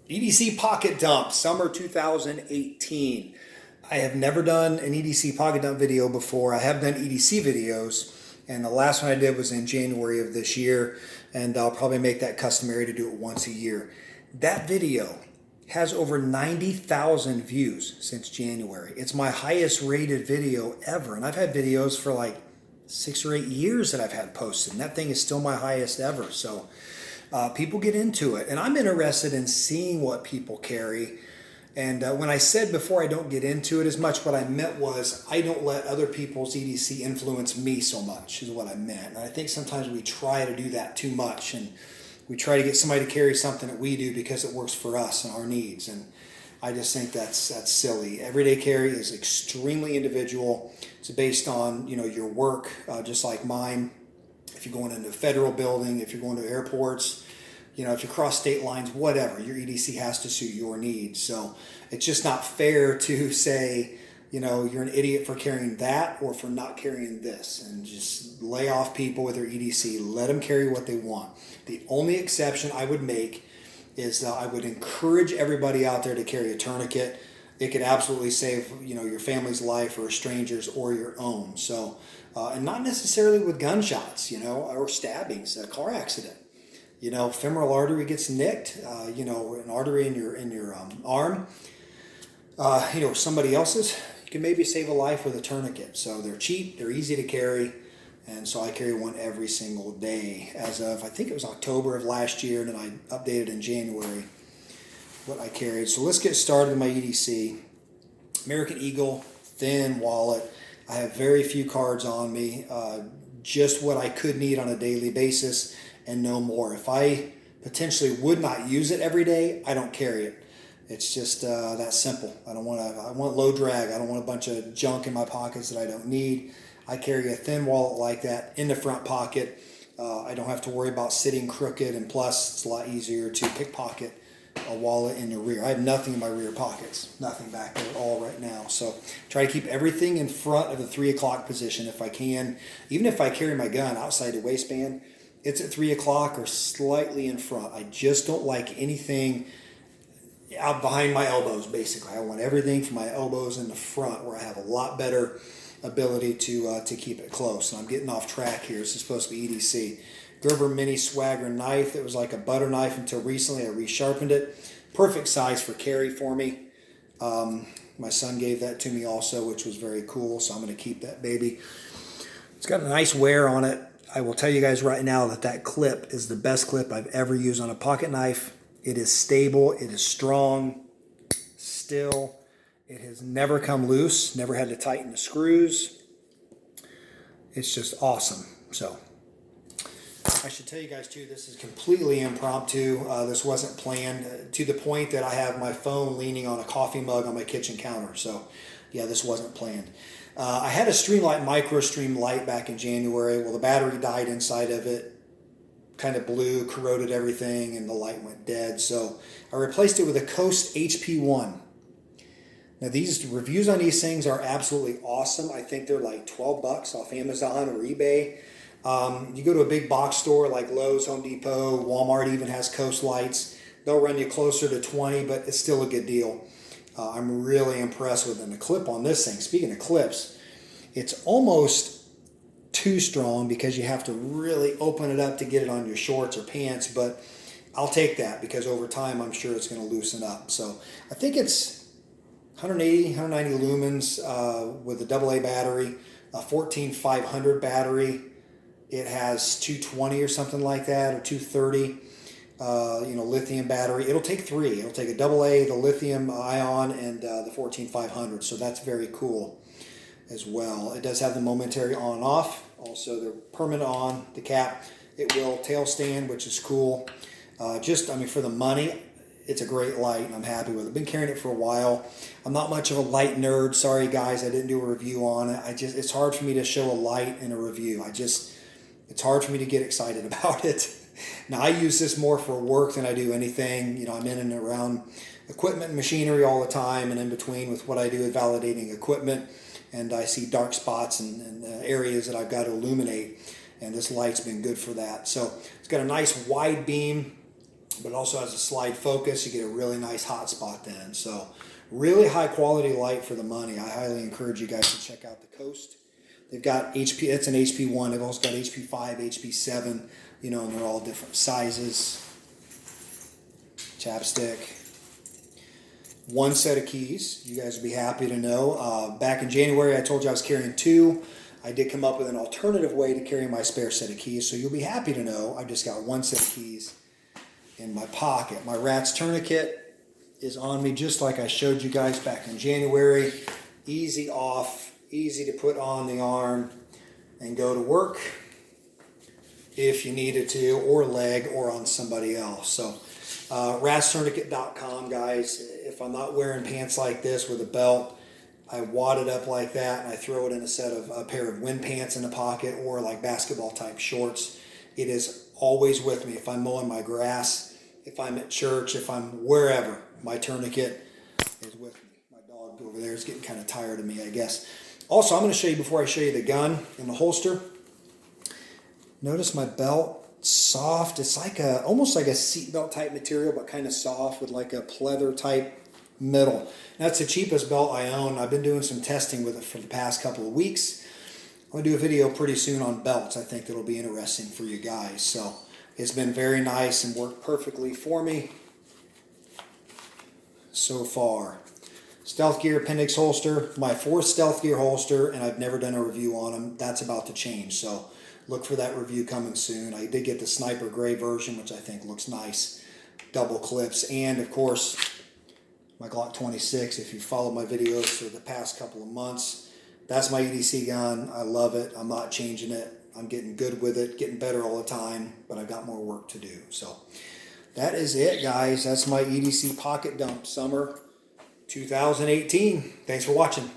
EDC pocket dump, summer 2018. I have never done an EDC pocket dump video before. I have done EDC videos, and the last one I did was in January of this year, and I'll probably make that customary to do it once a year. That video has over 90,000 views since January. It's my highest rated video ever, and I've had videos for like 6 or 8 years that I've had posted, and that thing is still my highest ever. So people get into it, and I'm interested in seeing what people carry. And when I said before I don't get into it as much, what I meant was I don't let other people's EDC influence me so much, is what I meant. And I think sometimes we try to do that too much, and we try to get somebody to carry something that we do because it works for us and our needs. And I just think that's silly. Everyday carry is extremely individual. It's based on your work, just like mine. If you're going into a federal building, if you're going to airports, if you cross state lines, whatever, your EDC has to suit your needs. So it's just not fair to say, you're an idiot for carrying that or for not carrying this, and just lay off people with their EDC. Let them carry what they want. The only exception I would make is I would encourage everybody out there to carry a tourniquet. It could absolutely save, your family's life or a stranger's or your own. So, and not necessarily with gunshots, or stabbings, a car accident. Femoral artery gets nicked, an artery in your arm, somebody else's. You can maybe save a life with a tourniquet. So they're cheap, they're easy to carry, and so I carry one every single day. As of, I think it was October of last year, and then I updated in January what I carried. So let's get started with my EDC. American Eagle, thin wallet. I have very few cards on me, just what I could need on a daily basis and no more. If I potentially would not use it every day, I don't carry it. It's just that simple. I want low drag. I don't want a bunch of junk in my pockets that I don't need. I carry a thin wallet like that in the front pocket. I don't have to worry about sitting crooked, and plus it's a lot easier to pickpocket a wallet in the rear. I have nothing in my rear pockets, nothing back there at all right now. So try to keep everything in front of the 3 o'clock position if I can. Even if I carry my gun outside the waistband, it's at 3 o'clock or slightly in front. I just don't like anything out behind my elbows, basically. I want everything from my elbows in the front, where I have a lot better ability to keep it close. And I'm getting off track here. This is supposed to be EDC. Gerber Mini Swagger knife. It was like a butter knife until recently. I resharpened it. Perfect size for carry for me. My son gave that to me also, which was very cool, so I'm going to keep that baby. It's got a nice wear on it. I will tell you guys right now that clip is the best clip I've ever used on a pocket knife. It is stable, it is strong, still. It has never come loose, never had to tighten the screws. It's just awesome. So I should tell you guys too, this is completely impromptu. This wasn't planned, to the point that I have my phone leaning on a coffee mug on my kitchen counter. So yeah, this wasn't planned. I had a Streamlight Micro Stream light back in January. Well, the battery died inside of it, kind of blew, corroded everything, and the light went dead. So I replaced it with a Coast HP1. Now, these reviews on these things are absolutely awesome. I think they're like 12 bucks off Amazon or eBay. You go to a big box store like Lowe's, Home Depot, Walmart even has Coast lights. They'll run you closer to 20, but it's still a good deal. I'm really impressed with them. The clip on this thing, speaking of clips, it's almost too strong because you have to really open it up to get it on your shorts or pants, but I'll take that because over time I'm sure it's going to loosen up. So I think it's 180, 190 lumens with a AA battery, a 14500 battery. It has 220 or something like that, or 230. Lithium battery. It'll take 3. It'll take a AA, the lithium ion, and the 14500. So that's very cool as well. It does have the momentary on and off. Also, the permanent on, the cap. It will tail stand, which is cool. For the money, it's a great light, and I'm happy with it. I've been carrying it for a while. I'm not much of a light nerd. Sorry, guys, I didn't do a review on it. It's hard for me to show a light in a review. It's hard for me to get excited about it. Now, I use this more for work than I do anything. I'm in and around equipment and machinery all the time, and in between with what I do with validating equipment, and I see dark spots and areas that I've got to illuminate, and this light's been good for that. So it's got a nice wide beam but it also has a slide focus. You get a really nice hot spot then. So really high quality light for the money. I highly encourage you guys to check out the Coast. They've got HP, it's an HP1. They've also got HP5, HP7, you know, and they're all different sizes. Chapstick. One set of keys. You guys will be happy to know. Back in January, I told you I was carrying 2. I did come up with an alternative way to carry my spare set of keys, so you'll be happy to know I've just got 1 set of keys in my pocket. My Rat's tourniquet is on me just like I showed you guys back in January. Easy off, easy to put on the arm and go to work if you needed to, or leg, or on somebody else. So ratstourniquet.com, guys. If I'm not wearing pants like this with a belt, I wad it up like that and I throw it in a pair of wind pants in the pocket, or like basketball type shorts. It is always with me. If I'm mowing my grass, if I'm at church, if I'm wherever, my tourniquet is with me. My dog over there is getting kind of tired of me, I guess. Also, I'm going to show you, before I show you the gun in the holster, notice my belt, soft. It's like almost like a seatbelt type material, but kind of soft with like a pleather type middle. That's the cheapest belt I own. I've been doing some testing with it for the past couple of weeks. I'm going to do a video pretty soon on belts. I think that'll be interesting for you guys. So it's been very nice and worked perfectly for me so far. Stealth Gear appendix holster, my 4th Stealth Gear holster, and I've never done a review on them. That's about to change, so look for that review coming soon. I did get the Sniper Gray version, which I think looks nice. Double clips, and of course, my Glock 26. If you followed my videos for the past couple of months, that's my EDC gun. I love it. I'm not changing it. I'm getting good with it, getting better all the time, but I've got more work to do. So that is it, guys. That's my EDC Pocket Dump Summer 2018. Thanks for watching.